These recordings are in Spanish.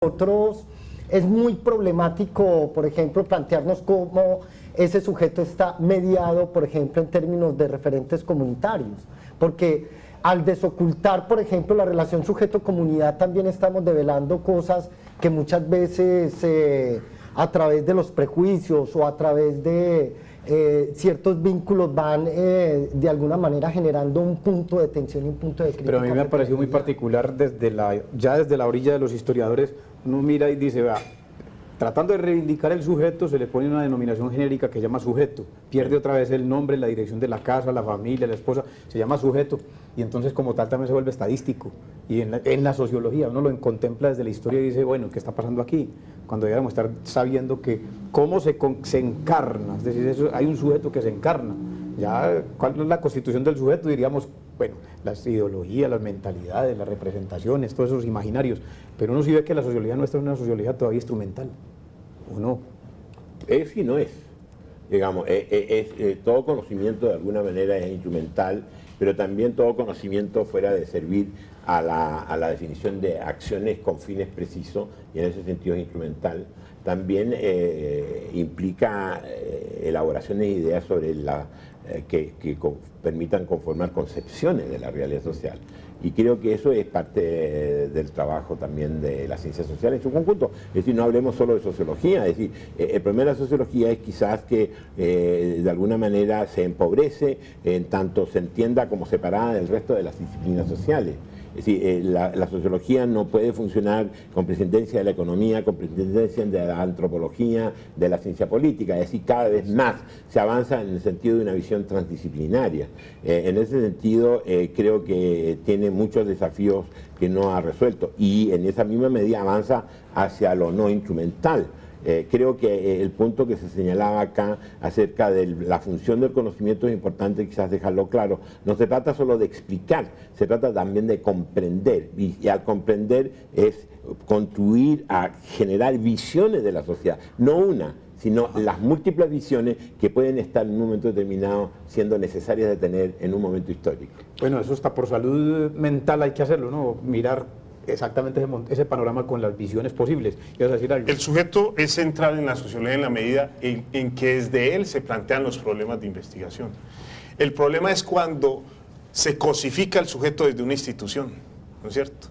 Otros es muy problemático, por ejemplo, plantearnos cómo ese sujeto está mediado, por ejemplo, en términos de referentes comunitarios, porque al desocultar, por ejemplo, la relación sujeto-comunidad, también estamos develando cosas que muchas veces a través de los prejuicios o a través de ciertos vínculos van de alguna manera generando un punto de tensión y un punto de crítica. Pero a mí me ha parecido muy particular ya desde la orilla de los historiadores, uno mira y dice, vea, tratando de reivindicar el sujeto se le pone una denominación genérica que se llama sujeto, pierde otra vez el nombre, la dirección de la casa, la familia, la esposa, se llama sujeto y entonces como tal también se vuelve estadístico y en la sociología uno lo contempla desde la historia y dice, bueno, ¿qué está pasando aquí? Cuando deberíamos estar sabiendo que cómo se encarna, es decir, hay un sujeto que se encarna, ya cuál es la constitución del sujeto, diríamos, bueno, las ideologías, las mentalidades, las representaciones, todos esos imaginarios, pero uno sí ve que la sociología nuestra es una sociología todavía instrumental, ¿o no? Es y no es, digamos, todo conocimiento de alguna manera es instrumental, pero también todo conocimiento fuera de servir a la definición de acciones con fines precisos, y en ese sentido es instrumental, también implica elaboración de ideas sobre que permitan conformar concepciones de la realidad social. Y creo que eso es parte del trabajo también de la ciencia social en su conjunto. Es decir, no hablemos solo de sociología, es decir, el problema de la sociología es quizás que de alguna manera se empobrece en tanto se entienda como separada del resto de las disciplinas sociales. Es decir, la sociología no puede funcionar con presidencia de la economía, con presidencia de la antropología, de la ciencia política. Es decir, cada vez más se avanza en el sentido de una visión transdisciplinaria. En ese sentido, creo que tiene muchos desafíos que no ha resuelto y en esa misma medida avanza hacia lo no instrumental. Creo que el punto que se señalaba acá acerca de la función del conocimiento es importante quizás dejarlo claro. No se trata solo de explicar, se trata también de comprender y al comprender es contribuir a generar visiones de la sociedad, no una, sino las múltiples visiones que pueden estar en un momento determinado siendo necesarias de tener en un momento histórico. Bueno, eso está por salud mental, hay que hacerlo, ¿no? Mirar exactamente ese panorama con las visiones posibles. ¿Ibas a decir algo? El sujeto es central en la sociología en la medida en que desde él se plantean los problemas de investigación. El problema es cuando se cosifica el sujeto desde una institución, ¿no es cierto?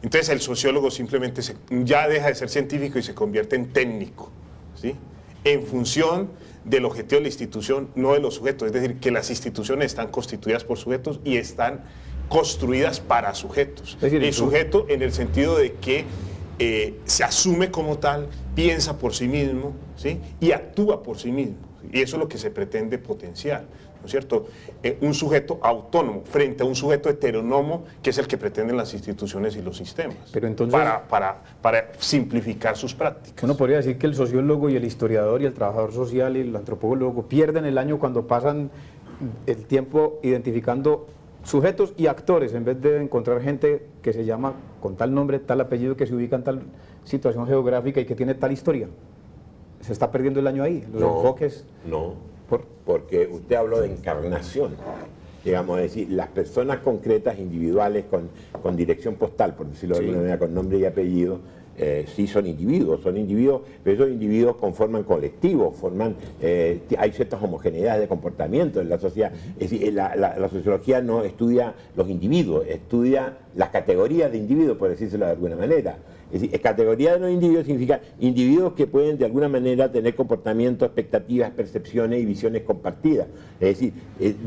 Entonces el sociólogo simplemente ya deja de ser científico y se convierte en técnico, ¿sí? En función del objetivo de la institución, no de los sujetos. Es decir, que las instituciones están constituidas por sujetos y están construidas para sujetos. Es decir, el sujeto en el sentido de que se asume como tal, piensa por sí mismo, ¿sí? Y actúa por sí mismo. Y eso es lo que se pretende potenciar, ¿no es cierto? Un sujeto autónomo frente a un sujeto heterónomo que es el que pretenden las instituciones y los sistemas. Pero entonces, para simplificar sus prácticas. Uno podría decir que el sociólogo y el historiador y el trabajador social y el antropólogo pierden el año cuando pasan el tiempo identificando sujetos y actores, en vez de encontrar gente que se llama con tal nombre, tal apellido, que se ubica en tal situación geográfica y que tiene tal historia. Se está perdiendo el año ahí, los enfoques. No, porque usted habló de encarnación, digamos, es decir, las personas concretas, individuales, con dirección postal, por decirlo de alguna manera, con nombre y apellido, sí son individuos, pero esos individuos conforman colectivos, hay ciertas homogeneidades de comportamiento en la sociedad. Es decir, la sociología no estudia los individuos, estudia las categorías de individuos, por decírselo de alguna manera. Es decir, categoría de los individuos significa individuos que pueden de alguna manera tener comportamientos, expectativas, percepciones y visiones compartidas. Es decir,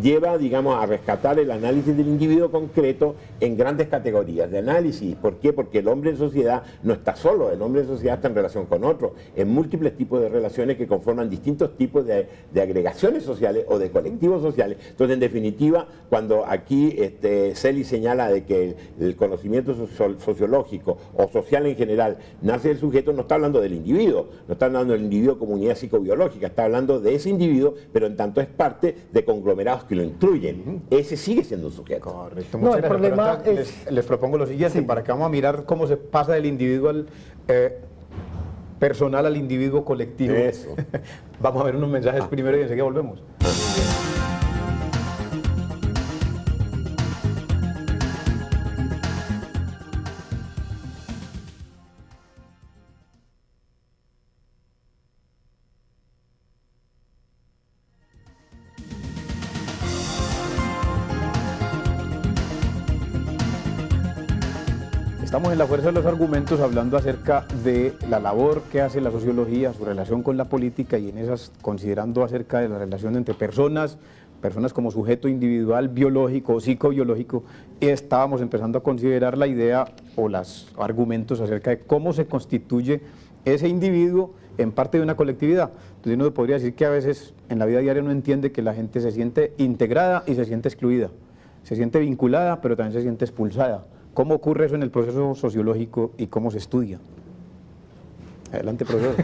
lleva, digamos, a rescatar el análisis del individuo concreto en grandes categorías de análisis. ¿Por qué? Porque el hombre en sociedad no está solo, el hombre en sociedad está en relación con otro, en múltiples tipos de relaciones que conforman distintos tipos de agregaciones sociales o de colectivos sociales. Entonces, en definitiva, cuando aquí Celi señala de que el conocimiento sociológico o social en general nace del sujeto, no está hablando del individuo, no está hablando del individuo como unidad psicobiológica, está hablando de ese individuo, pero en tanto es parte de conglomerados que lo incluyen. Ese sigue siendo un sujeto. Correcto. Muchas gracias. Problema es... les propongo lo siguiente, para que vamos a mirar cómo se pasa del individuo personal al individuo colectivo. Eso. Vamos a ver unos mensajes primero y enseguida volvemos. Estamos en La Fuerza de los Argumentos hablando acerca de la labor que hace la sociología, su relación con la política y en esas considerando acerca de la relación entre personas como sujeto individual, biológico o psicobiológico, y estábamos empezando a considerar la idea o los argumentos acerca de cómo se constituye ese individuo en parte de una colectividad. Entonces uno podría decir que a veces en la vida diaria uno entiende que la gente se siente integrada y se siente excluida, se siente vinculada pero también se siente expulsada. ¿Cómo ocurre eso en el proceso sociológico y cómo se estudia? Adelante, profesor.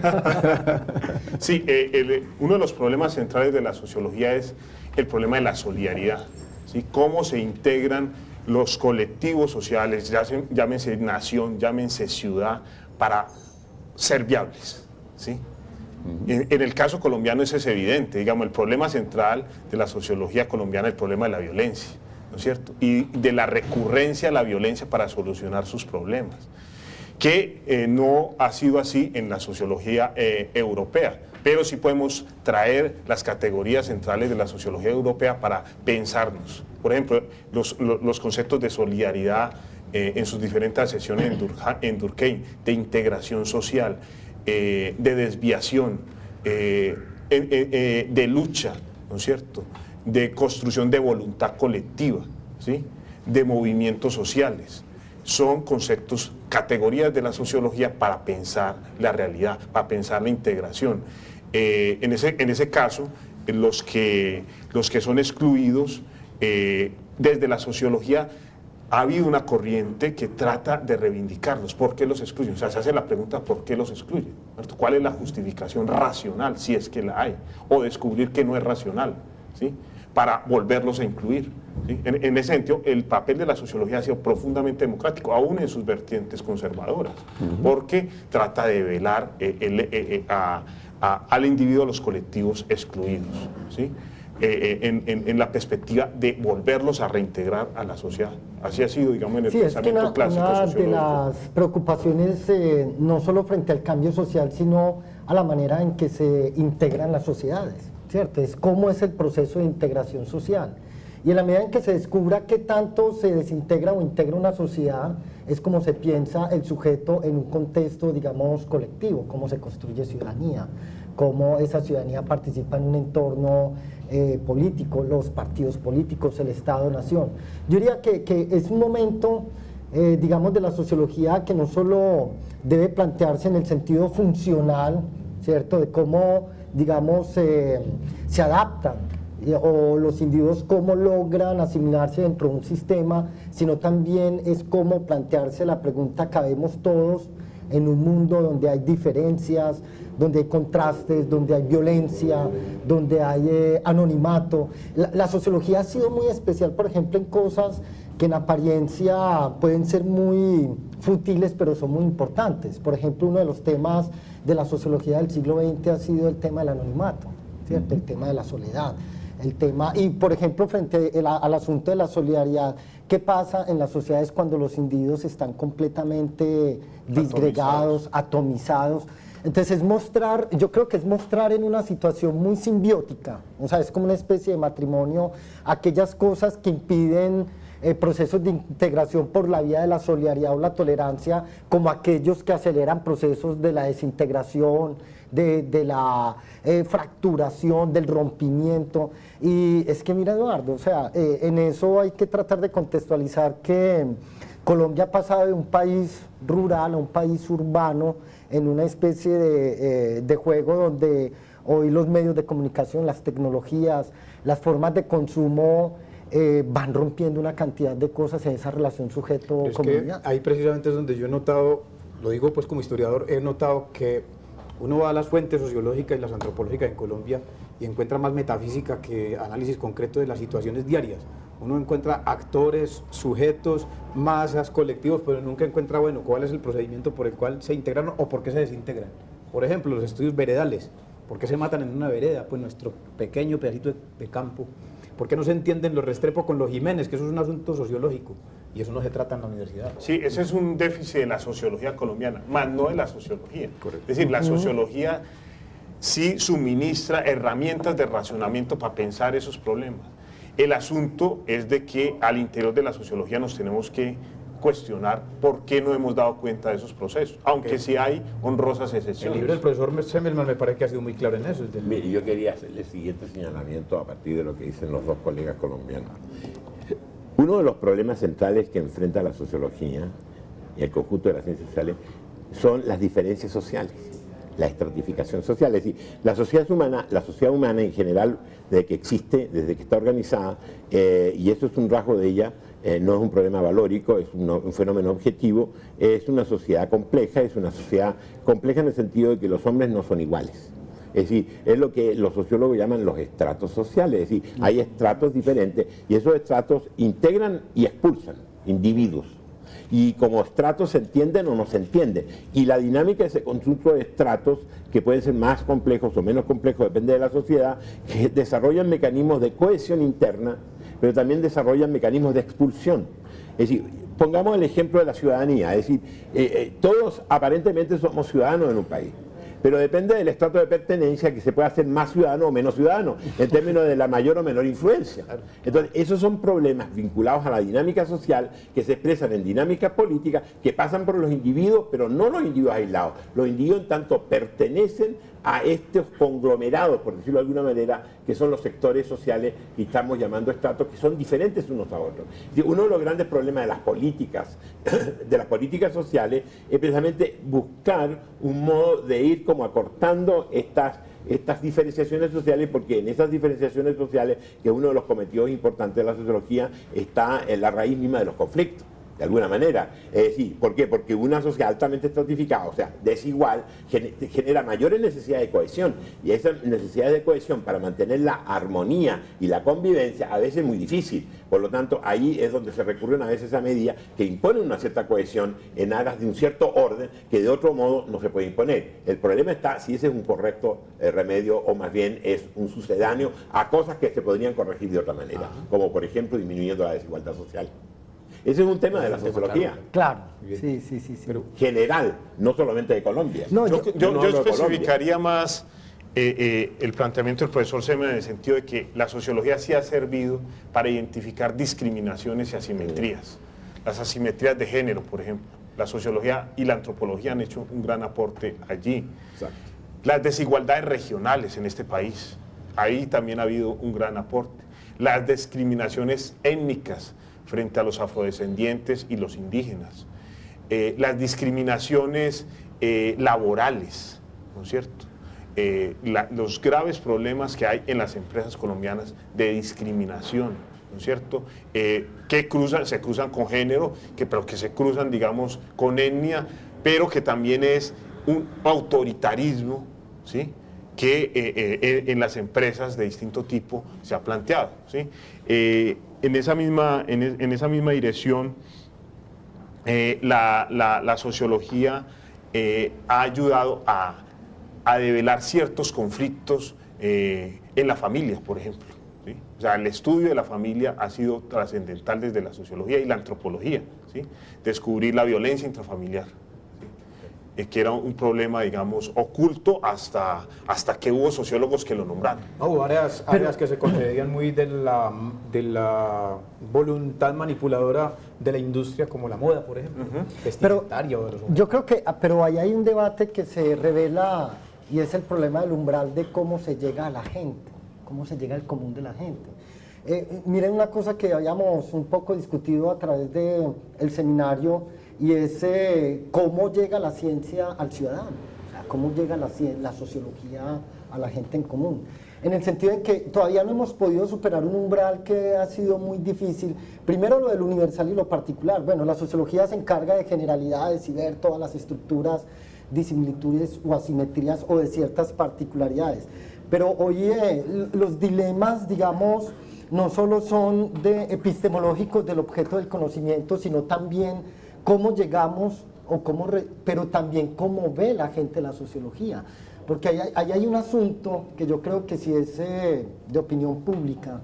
Sí, uno de los problemas centrales de la sociología es el problema de la solidaridad, ¿sí? Cómo se integran los colectivos sociales, llámense nación, llámense ciudad, para ser viables, ¿sí? En el caso colombiano eso es evidente, digamos, el problema central de la sociología colombiana es el problema de la violencia, ¿no es cierto? Y de la recurrencia a la violencia para solucionar sus problemas, que no ha sido así en la sociología europea, pero sí podemos traer las categorías centrales de la sociología europea para pensarnos. Por ejemplo, los conceptos de solidaridad en sus diferentes acepciones en Durkheim, de integración social, de desviación, de lucha, ¿no es cierto?, de construcción de voluntad colectiva, ¿sí?, de movimientos sociales. Son conceptos, categorías de la sociología para pensar la realidad, para pensar la integración. En ese caso, los que son excluidos, desde la sociología ha habido una corriente que trata de reivindicarlos. ¿Por qué los excluyen? O sea, se hace la pregunta, ¿por qué los excluyen? ¿Cuál es la justificación racional, si es que la hay? O descubrir que no es racional, ¿sí?, para volverlos a incluir, ¿sí? En ese sentido, el papel de la sociología ha sido profundamente democrático, aún en sus vertientes conservadoras, porque trata de velar al individuo, a los colectivos excluidos, ¿sí?, en la perspectiva de volverlos a reintegrar a la sociedad. Así ha sido, digamos, en el pensamiento clásico sociológico. Una de las preocupaciones, no solo frente al cambio social, sino a la manera en que se integran las sociedades, ¿cierto? Es cómo es el proceso de integración social. Y en la medida en que se descubra qué tanto se desintegra o integra una sociedad, es como se piensa el sujeto en un contexto, digamos, colectivo, cómo se construye ciudadanía, cómo esa ciudadanía participa en un entorno político, los partidos políticos, el Estado-Nación. Yo diría que es un momento, digamos, de la sociología que no solo debe plantearse en el sentido funcional, ¿cierto?, de cómo, digamos, se adaptan o los individuos cómo logran asimilarse dentro de un sistema, sino también es cómo plantearse la pregunta, ¿cabemos todos en un mundo donde hay diferencias, donde hay contrastes, donde hay violencia, donde hay anonimato? La sociología ha sido muy especial, por ejemplo, en cosas que en apariencia pueden ser muy futiles, pero son muy importantes. Por ejemplo, uno de los temas de la sociología del siglo XX ha sido el tema del anonimato, ¿cierto?, el tema de la soledad. El tema, y por ejemplo, frente al asunto de la solidaridad, ¿qué pasa en las sociedades cuando los individuos están completamente disgregados, atomizados? Entonces es mostrar, yo creo que es mostrar en una situación muy simbiótica, o sea, es como una especie de matrimonio, aquellas cosas que impiden procesos de integración por la vía de la solidaridad o la tolerancia, como aquellos que aceleran procesos de la desintegración, de la fracturación, del rompimiento. Y es que mira, Eduardo, o sea, en eso hay que tratar de contextualizar que Colombia ha pasado de un país rural a un país urbano en una especie de juego donde hoy los medios de comunicación, las tecnologías, las formas de consumo van rompiendo una cantidad de cosas en esa relación sujeto-comunidad. Ahí precisamente es donde yo he notado, lo digo pues como historiador, he notado que uno va a las fuentes sociológicas y las antropológicas en Colombia y encuentra más metafísica que análisis concreto de las situaciones diarias. Uno encuentra actores, sujetos, masas, colectivos, pero nunca encuentra, bueno, cuál es el procedimiento por el cual se integran o por qué se desintegran. Por ejemplo, los estudios veredales. ¿Por qué se matan en una vereda? Pues nuestro pequeño pedacito de campo. ¿Por qué no se entienden los Restrepo con los Jiménez? Que eso es un asunto sociológico y eso no se trata en la universidad. Sí, ese es un déficit de la sociología colombiana, más no de la sociología. Correcto. Es decir, la sociología sí suministra herramientas de razonamiento para pensar esos problemas. El asunto es de que al interior de la sociología nos tenemos que cuestionar por qué no hemos dado cuenta de esos procesos, aunque sí hay honrosas El excepciones. libro del profesor Semmelman me parece que ha sido muy claro en eso. Mire, yo quería hacerle el siguiente señalamiento a partir de lo que dicen los dos colegas colombianos. Uno de los problemas centrales que enfrenta la sociología y el conjunto de las ciencias sociales son las diferencias sociales, la estratificación social. Es decir, la sociedad humana en general, desde que existe, desde que está organizada, y eso es un rasgo de ella, no es un problema valórico, es un fenómeno objetivo, es una sociedad compleja en el sentido de que los hombres no son iguales. Es decir, es lo que los sociólogos llaman los estratos sociales, es decir, hay estratos diferentes y esos estratos integran y expulsan individuos. Y como estratos se entienden o no se entienden. Y la dinámica de ese conjunto de estratos, que pueden ser más complejos o menos complejos, depende de la sociedad, que desarrollan mecanismos de cohesión interna, pero también desarrollan mecanismos de expulsión. Es decir, pongamos el ejemplo de la ciudadanía, es decir, todos aparentemente somos ciudadanos en un país, pero depende del estrato de pertenencia que se pueda hacer más ciudadano o menos ciudadano, en términos de la mayor o menor influencia. Entonces, esos son problemas vinculados a la dinámica social que se expresan en dinámicas políticas que pasan por los individuos, pero no los individuos aislados. Los individuos en tanto pertenecen a estos conglomerados, por decirlo de alguna manera, que son los sectores sociales que estamos llamando estratos, que son diferentes unos a otros. Uno de los grandes problemas de las políticas sociales es precisamente buscar un modo de ir como acortando estas diferenciaciones sociales, porque en esas diferenciaciones sociales, que es uno de los cometidos importantes de la sociología, está en la raíz misma de los conflictos. De alguna manera. Es decir, ¿por qué? Porque una sociedad altamente estratificada, o sea, desigual, genera mayores necesidades de cohesión. Y esas necesidades de cohesión para mantener la armonía y la convivencia a veces es muy difícil. Por lo tanto, ahí es donde se recurren a veces a medidas que imponen una cierta cohesión en aras de un cierto orden que de otro modo no se puede imponer. El problema está si ese es un correcto remedio o más bien es un sucedáneo a cosas que se podrían corregir de otra manera, como por ejemplo disminuyendo la desigualdad social. Ese es un tema de la sociología. Claro, sí. Pero general, no solamente de Colombia. No, Yo no hablo de especificaría más el planteamiento del profesor Semmelman en el sentido de que la sociología sí ha servido para identificar discriminaciones y asimetrías. Las asimetrías de género, por ejemplo. La sociología y la antropología han hecho un gran aporte allí. Exacto. Las desigualdades regionales en este país, ahí también ha habido un gran aporte. Las discriminaciones étnicas frente a los afrodescendientes y los indígenas. Las discriminaciones laborales, ¿no es cierto? Los graves problemas que hay en las empresas colombianas de discriminación, ¿no es cierto? Que se cruzan con género, pero que se cruzan, digamos, con etnia, pero que también es un autoritarismo, ¿sí?, que en las empresas de distinto tipo se ha planteado, ¿sí? En esa misma dirección, la sociología ha ayudado a develar ciertos conflictos en la familia, por ejemplo, ¿sí? O sea, el estudio de la familia ha sido trascendental desde la sociología y la antropología, ¿sí? Descubrir la violencia intrafamiliar, que era un problema, digamos, oculto hasta que hubo sociólogos que lo nombraron. Hubo varias áreas que se concedían muy de la voluntad manipuladora de la industria, como la moda, por ejemplo, vestimentaria o de los hombres. Yo creo que, pero ahí hay un debate que se revela y es el problema del umbral de cómo se llega a la gente, cómo se llega al común de la gente. Miren una cosa que habíamos un poco discutido a través del seminario, y es cómo llega la ciencia al ciudadano, o sea, cómo llega la sociología a la gente en común. En el sentido de que todavía no hemos podido superar un umbral que ha sido muy difícil. Primero lo del universal y lo particular. Bueno, la sociología se encarga de generalidades y ver todas las estructuras, disimilitudes o asimetrías o de ciertas particularidades. Pero hoy los dilemas, digamos, no solo son epistemológicos del objeto del conocimiento, sino también cómo llegamos, pero también cómo ve la gente la sociología. Porque ahí hay un asunto que yo creo que sí es de opinión pública,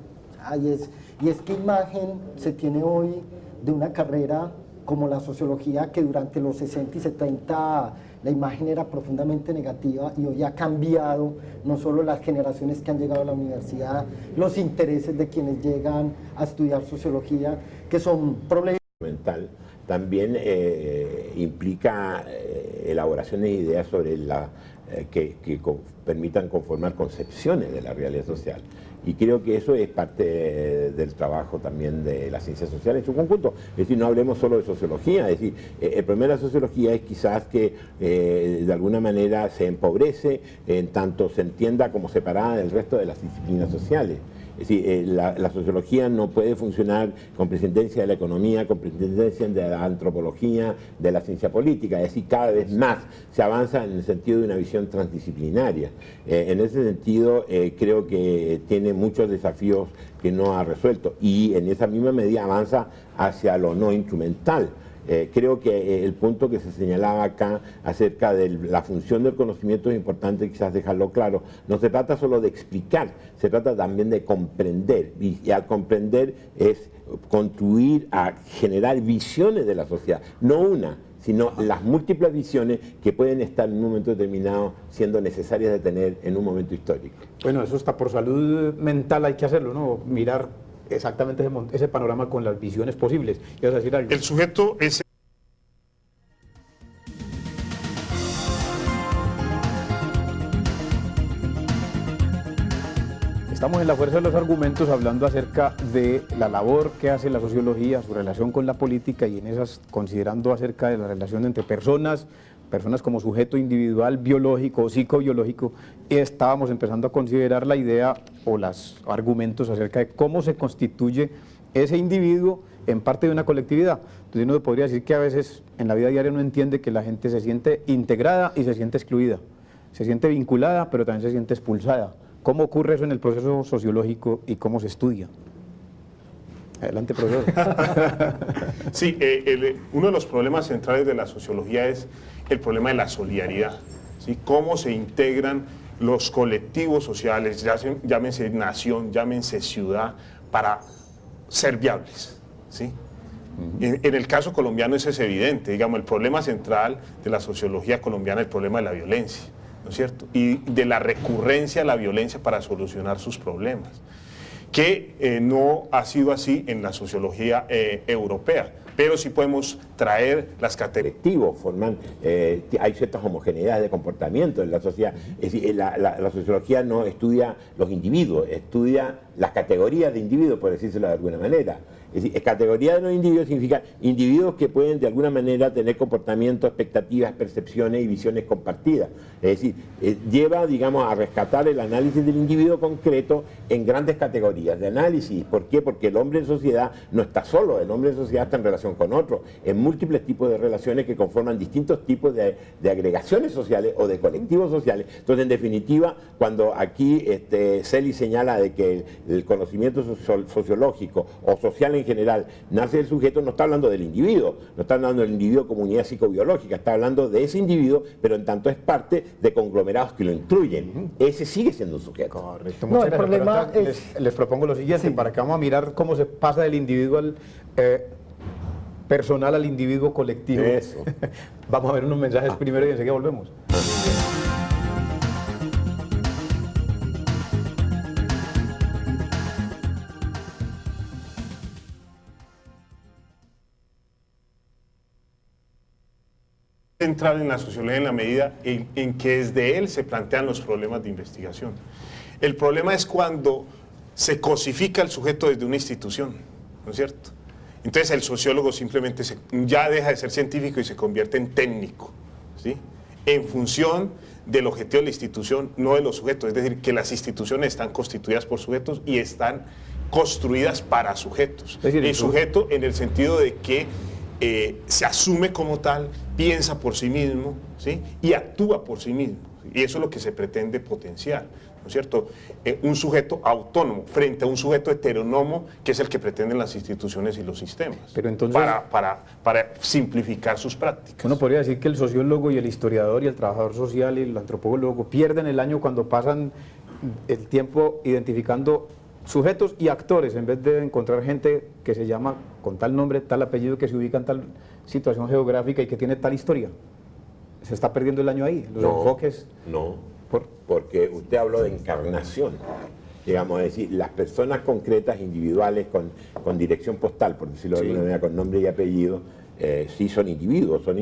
y es qué imagen se tiene hoy de una carrera como la sociología, que durante los 60 y 70 la imagen era profundamente negativa y hoy ha cambiado, no solo las generaciones que han llegado a la universidad, los intereses de quienes llegan a estudiar sociología, que son problemas también implica elaboraciones de ideas sobre que permitan conformar concepciones de la realidad social. Y creo que eso es parte del trabajo también de las ciencias sociales en su conjunto. Es decir, no hablemos solo de sociología, es decir, el problema de la sociología es quizás que de alguna manera se empobrece en tanto se entienda como separada del resto de las disciplinas sociales. Es decir, la sociología no puede funcionar con presidencia de la economía, con presidencia de la antropología, de la ciencia política. Es decir, cada vez más se avanza en el sentido de una visión transdisciplinaria. En ese sentido, creo que tiene muchos desafíos que no ha resuelto y en esa misma medida avanza hacia lo no instrumental. Creo que el punto que se señalaba acá acerca de la función del conocimiento es importante quizás dejarlo claro. No se trata solo de explicar, se trata también de comprender y al comprender es contribuir a generar visiones de la sociedad, no una, sino las múltiples visiones que pueden estar en un momento determinado siendo necesarias de tener en un momento histórico. Bueno, eso está por salud mental, hay que hacerlo, ¿no? Mirar exactamente ese panorama con las visiones posibles. ¿Quieres decir algo? El sujeto es... Estamos en la fuerza de los argumentos hablando acerca de la labor que hace la sociología, su relación con la política y en esas considerando acerca de la relación entre personas como sujeto individual, biológico o psicobiológico, y estábamos empezando a considerar la idea o los argumentos acerca de cómo se constituye ese individuo en parte de una colectividad. Entonces uno podría decir que a veces en la vida diaria uno entiende que la gente se siente integrada y se siente excluida, se siente vinculada pero también se siente expulsada. ¿Cómo ocurre eso en el proceso sociológico y cómo se estudia? Adelante, profesor. Sí, uno de los problemas centrales de la sociología es el problema de la solidaridad, ¿sí? Cómo se integran los colectivos sociales, llámense nación, llámense ciudad, para ser viables, ¿sí? En el caso colombiano eso es evidente, digamos, el problema central de la sociología colombiana es el problema de la violencia, ¿no es cierto? Y de la recurrencia a la violencia para solucionar sus problemas, que no ha sido así en la sociología europea, pero sí podemos traer las colectivos, hay ciertas homogeneidades de comportamiento en la sociedad. Es decir, la sociología no estudia los individuos, estudia las categorías de individuos, por decírselo de alguna manera. Es decir, categoría de los individuos significa individuos que pueden de alguna manera tener comportamientos, expectativas, percepciones y visiones compartidas. Es decir, lleva, digamos, a rescatar el análisis del individuo concreto en grandes categorías de análisis. ¿Por qué? Porque el hombre en sociedad no está solo, el hombre en sociedad está en relación con otro, en múltiples tipos de relaciones que conforman distintos tipos de agregaciones sociales o de colectivos sociales. Entonces, en definitiva, cuando aquí Celi señala de que el conocimiento sociológico o social en general nace del sujeto, no está hablando del individuo, no está hablando del individuo como unidad psicobiológica, está hablando de ese individuo, pero en tanto es parte de conglomerados que lo incluyen. Ese sigue siendo un sujeto. Correcto. No, el problema es... les propongo lo siguiente, sí, para que vamos a mirar cómo se pasa del individuo personal al individuo colectivo. Eso. Vamos a ver unos mensajes primero y enseguida volvemos. Central en la sociología en la medida en que desde él se plantean los problemas de investigación. El problema es cuando se cosifica el sujeto desde una institución, ¿no es cierto? Entonces el sociólogo simplemente ya deja de ser científico y se convierte en técnico, ¿sí? En función del objetivo de la institución, no de los sujetos. Es decir, que las instituciones están constituidas por sujetos y están construidas para sujetos. Es decir, el sujeto en el sentido de que se asume como tal, piensa por sí mismo, ¿sí? Y actúa por sí mismo. Y eso es lo que se pretende potenciar, ¿no es cierto? Un sujeto autónomo frente a un sujeto heterónomo, que es el que pretenden las instituciones y los sistemas. Pero entonces, para simplificar sus prácticas. Uno podría decir que el sociólogo y el historiador y el trabajador social y el antropólogo pierden el año cuando pasan el tiempo identificando sujetos y actores, en vez de encontrar gente que se llama con tal nombre, tal apellido, que se ubica en tal situación geográfica y que tiene tal historia. Se está perdiendo el año ahí, los enfoques. No, porque usted habló de encarnación, digamos, es decir, las personas concretas, individuales, con dirección postal, por decirlo de alguna manera, con nombre y apellido, sí son individuos, pero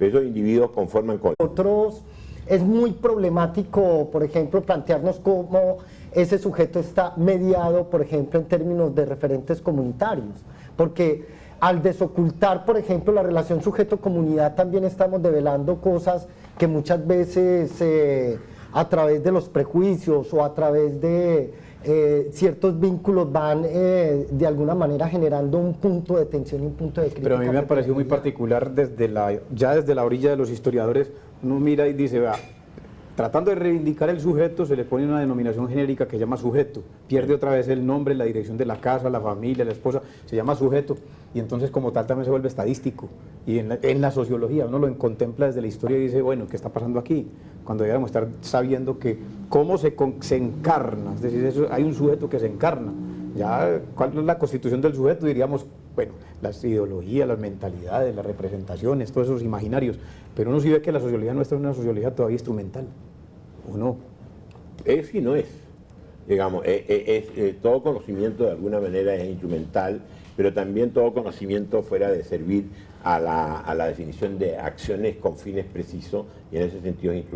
esos individuos conforman con... Nosotros es muy problemático, por ejemplo, plantearnos cómo ese sujeto está mediado, por ejemplo, en términos de referentes comunitarios, porque al desocultar, por ejemplo, la relación sujeto-comunidad también estamos develando cosas que muchas veces a través de los prejuicios o a través de ciertos vínculos van de alguna manera generando un punto de tensión y un punto de crítica. Pero a mí me ha parecido muy particular ya desde la orilla de los historiadores, uno mira y dice, vea, tratando de reivindicar el sujeto se le pone una denominación genérica que se llama sujeto, pierde otra vez el nombre, la dirección de la casa, la familia, la esposa, se llama sujeto y entonces como tal también se vuelve estadístico y en la sociología uno lo contempla desde la historia y dice, bueno, ¿qué está pasando aquí? Cuando deberíamos estar sabiendo que cómo se encarna, es decir, hay un sujeto que se encarna. Ya, ¿cuál es la constitución del sujeto? Diríamos, bueno, las ideologías, las mentalidades, las representaciones, todos esos imaginarios, pero uno sí ve que la sociología nuestra es una sociología todavía instrumental, ¿o no? Es y no es. Digamos, todo conocimiento de alguna manera es instrumental, pero también todo conocimiento fuera de servir a la definición de acciones con fines precisos, y en ese sentido es instrumental.